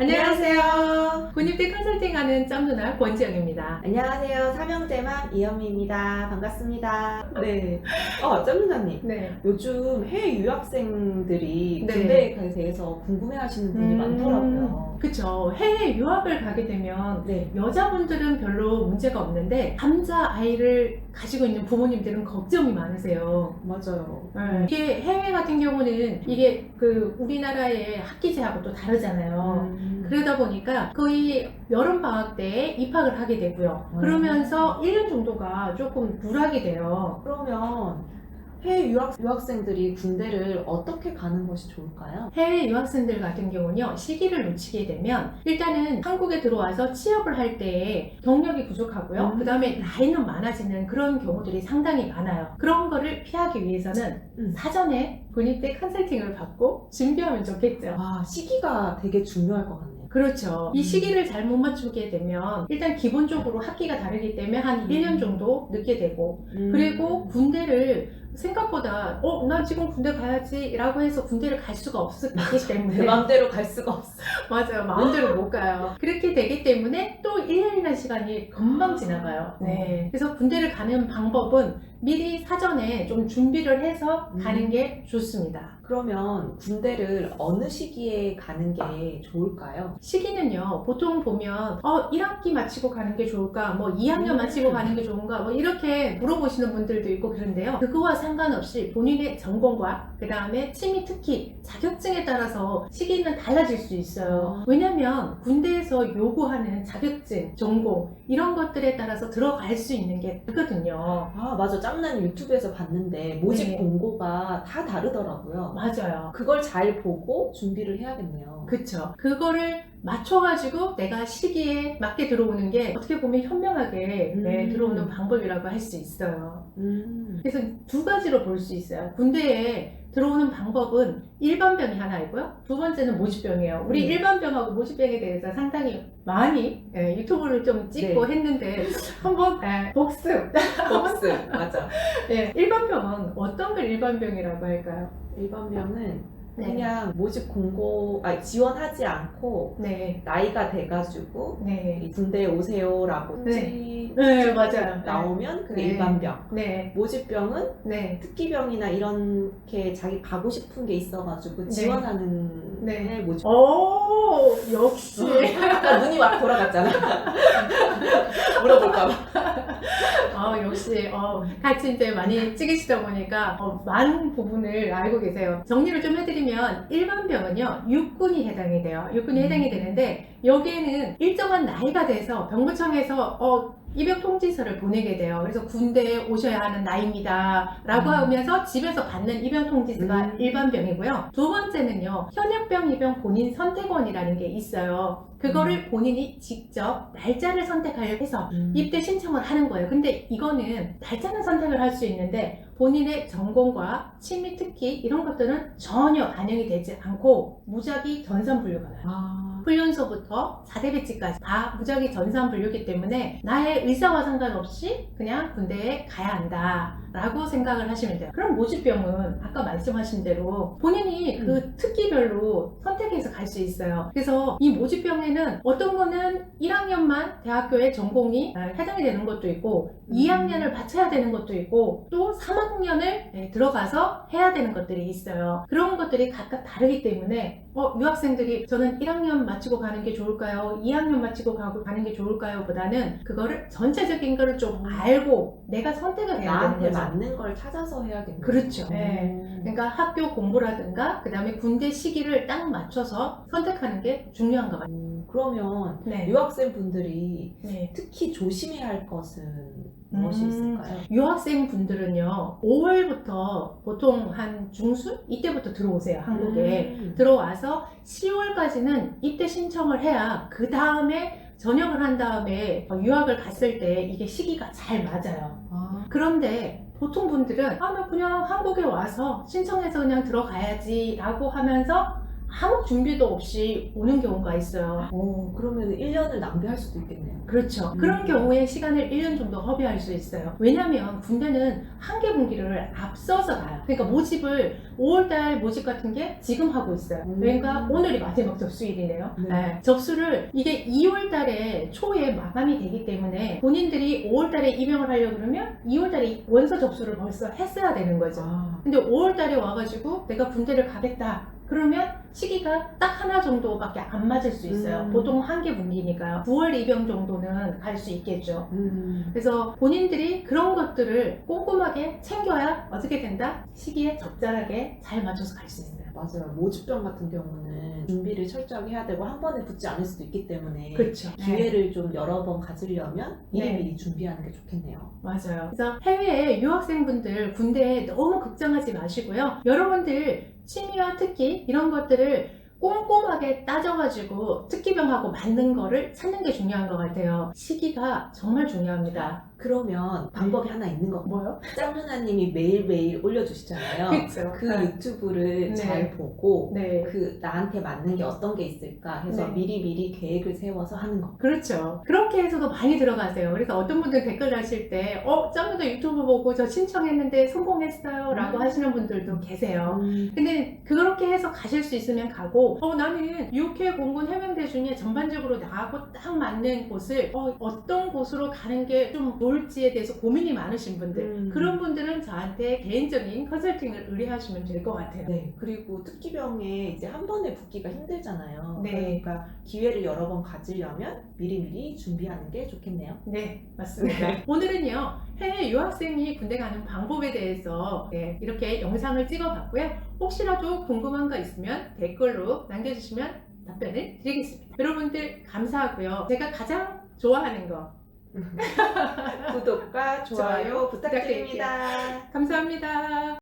안녕하세요. 군입대 컨설팅하는 짬누나 권지영입니다. 안녕하세요. 삼형제맘 이현미입니다. 반갑습니다. 네. 짬누나님. 네. 요즘 해외 유학생들이 네. 군대에 대해서 궁금해하시는 분이 많더라고요. 그쵸. 해외 유학을 가게 되면 네. 여자분들은 별로 문제가 없는데 남자 아이를 가지고 있는 부모님들은 걱정이 많으세요. 맞아요. 이게 해외 같은 경우는 이게 우리나라의 학기제하고 또 다르잖아요. 그러다 보니까 거의 여름방학 때 입학을 하게 되고요. 그러면서 1년 정도가 조금 불하게 돼요. 그러면 해외 유학생들이 군대를 어떻게 가는 것이 좋을까요? 해외 유학생들 같은 경우는요, 시기를 놓치게 되면 일단은 한국에 들어와서 취업을 할 때에 경력이 부족하고요. 그 다음에 나이는 많아지는 그런 경우들이 상당히 많아요. 그런 거를 피하기 위해서는 사전에 군입대 컨설팅을 받고 준비하면 좋겠죠. 시기가 되게 중요할 것 같네요. 그렇죠. 이 시기를 잘못 맞추게 되면 일단 기본적으로 학기가 다르기 때문에 한 1년 정도 늦게 되고 그리고 군대를 생각보다 나 지금 군대 가야지 라고 해서 군대를 갈 수가 없기 때문에 내 마음대로 갈 수가 없어. 맞아요. 마음대로 못 가요. 그렇게 되기 때문에 또 1년이라는 시간이 금방 지나가요. 네. 그래서 군대를 가는 방법은 미리 사전에 좀 준비를 해서 가는 게 좋습니다. 그러면 군대를 어느 시기에 가는 게 좋을까요? 시기는요, 보통 보면 1학기 마치고 가는 게 좋을까, 2학년 마치고 가는 게 좋은가, 이렇게 물어보시는 분들도 있고 그런데요. 그거와 상관없이 본인의 전공과 그 다음에 취미, 특히 자격증에 따라서 시기는 달라질 수 있어요. 왜냐면 군대에서 요구하는 자격증, 전공 이런 것들에 따라서 들어갈 수 있는 게 있거든요. 맞아. 짬난 유튜브에서 봤는데 모집 네. 공고가 다 다르더라고요. 맞아요. 그걸 잘 보고 준비를 해야겠네요. 그쵸. 그거를 맞춰가지고 내가 시기에 맞게 들어오는 게 어떻게 보면 현명하게 들어오는 방법이라고 할 수 있어요. 그래서 두 가지로 볼 수 있어요. 군대에 들어오는 방법은 일반병이 하나이고요. 두 번째는 모집병이에요. 우리 일반병하고 모집병에 대해서 상당히 많이 유튜브를 좀 찍고 했는데 한번 복습. 맞아. 일반병은 어떤 걸 일반병이라고 할까요? 일반병은 그냥 모집 공고 지원하지 않고 나이가 돼가지고 이 군대에 오세요라고 맞아요. 나오면 그게 일반병. 네. 모집병은 특기병이나 이렇게 자기 가고 싶은 게 있어가지고 지원하는 게 모집. 역시. 아까 눈이 막 돌아갔잖아. 물어볼까봐. 역시 같이 이제 많이 찍으시다 보니까 많은 부분을 알고 계세요. 정리를 좀 해드리면 일반병은요, 육군이 해당이 돼요. 육군이 해당이 되는데 여기에는 일정한 나이가 돼서 병무청에서 입영 통지서를 보내게 돼요. 그래서 군대에 오셔야 하는 나이입니다 라고 하면서 집에서 받는 입영 통지서가 일반병이고요. 두 번째는요, 현역병, 입영 본인 선택원이라는 게 있어요. 그거를 본인이 직접 날짜를 선택해서 입대 신청을 하는 거예요. 근데 이거는 날짜는 선택을 할 수 있는데 본인의 전공과 취미, 특기 이런 것들은 전혀 반영이 되지 않고 무작위 전산분류가 나요. 훈련소부터 4대 배치까지 다 무작위 전산분류이기 때문에 나의 의사와 상관없이 그냥 군대에 가야 한다 라고 생각을 하시면 돼요. 그럼 모집병은 아까 말씀하신 대로 본인이 그 특기별로 선택해서 갈 수 있어요. 그래서 이 모집병에는 어떤 거는 1학년만 대학교의 전공이 해당이 되는 것도 있고 2학년을 바쳐야 되는 것도 있고 또 3학년을 들어가서 해야 되는 것들이 있어요. 그런 것들이 각각 다르기 때문에 유학생들이 저는 1학년 마치고 가는 게 좋을까요? 2학년 마치고 가는 게 좋을까요? 보다는 그거를 전체적인 거를 좀 알고 내가 선택을 해야 되는 거죠. 맞는 걸 찾아서 해야겠네요. 그렇죠. 그러니까 학교 공부라든가 그 다음에 군대 시기를 딱 맞춰서 선택하는 게 중요한 것 같아요. 그러면 유학생 분들이 특히 조심해야 할 것은 무엇이 있을까요? 유학생 분들은요, 5월부터 보통 한 중순? 이때부터 들어오세요, 한국에. 들어와서 10월까지는 입대 신청을 해야 그 다음에 전역을 한 다음에 유학을 갔을 때 이게 시기가 잘 맞아요. 그런데 보통 분들은 나 그냥 한국에 와서 신청해서 그냥 들어가야지 라고 하면서 아무 준비도 없이 오는 경우가 있어요. 그러면 1년을 낭비할 수도 있겠네요. 그렇죠. 그런 경우에 시간을 1년 정도 허비할 수 있어요. 왜냐하면 군대는 한개 분기를 앞서서 가요. 그러니까 모집을 5월달 모집 같은 게 지금 하고 있어요. 그러니까 오늘이 마지막 접수일이네요. 네. 네. 접수를 이게 2월달에 초에 마감이 되기 때문에 본인들이 5월달에 입영을 하려고 그러면 2월달에 원서 접수를 벌써 했어야 되는 거죠. 근데 5월달에 와가지고 내가 군대를 가겠다. 그러면 시기가 딱 하나 정도밖에 안 맞을 수 있어요. 보통 한 개 분기니까요. 9월 입영 정도는 갈 수 있겠죠. 그래서 본인들이 그런 것들을 꼼꼼하게 챙겨야 어떻게 된다? 시기에 적절하게 잘 맞춰서 갈 수 있어요. 맞아요. 모집병 같은 경우는 준비를 철저하게 해야 되고 한 번에 붙지 않을 수도 있기 때문에 그렇죠. 기회를 좀 여러 번 가지려면 네. 미리미리 준비하는 게 좋겠네요. 맞아요. 그래서 해외 유학생분들 군대에 너무 걱정하지 마시고요. 여러분들 취미와 특기 이런 것들을 꼼꼼하게 따져가지고 특기병하고 맞는 거를 찾는 게 중요한 것 같아요. 시기가 정말 중요합니다. 그러면 방법이 하나 있는 거. 뭐요? 짱 누나님이 매일매일 올려주시잖아요. 그렇죠. 그 유튜브를 네. 잘 보고 네. 그 나한테 맞는 게 어떤 게 있을까 해서 네. 미리미리 계획을 세워서 하는 거. 그렇죠. 그렇게 해서도 많이 들어가세요. 그래서 어떤 분들 댓글 하실 때, 짱누나 유튜브 보고 저 신청했는데 성공했어요. 라고 하시는 분들도 계세요. 근데 그렇게 해서 가실 수 있으면 가고, 나는 UK 공군 해병대 중에 전반적으로 나하고 딱 맞는 곳을, 어떤 곳으로 가는 게 좀 좋을지에 대해서 고민이 많으신 분들, 그런 분들은 저한테 개인적인 컨설팅을 의뢰하시면 될 것 같아요. 네. 그리고 특기병에 이제 한 번에 붙기가 힘들잖아요. 네. 그러니까 기회를 여러 번 가지려면 미리미리 준비하는 게 좋겠네요. 네, 맞습니다. 오늘은요, 해외 유학생이 군대 가는 방법에 대해서 이렇게 영상을 찍어봤고요. 혹시라도 궁금한 거 있으면 댓글로 남겨주시면 답변을 드리겠습니다. 여러분들 감사하고요. 제가 가장 좋아하는 거 구독과 좋아요 부탁드립니다. 감사합니다.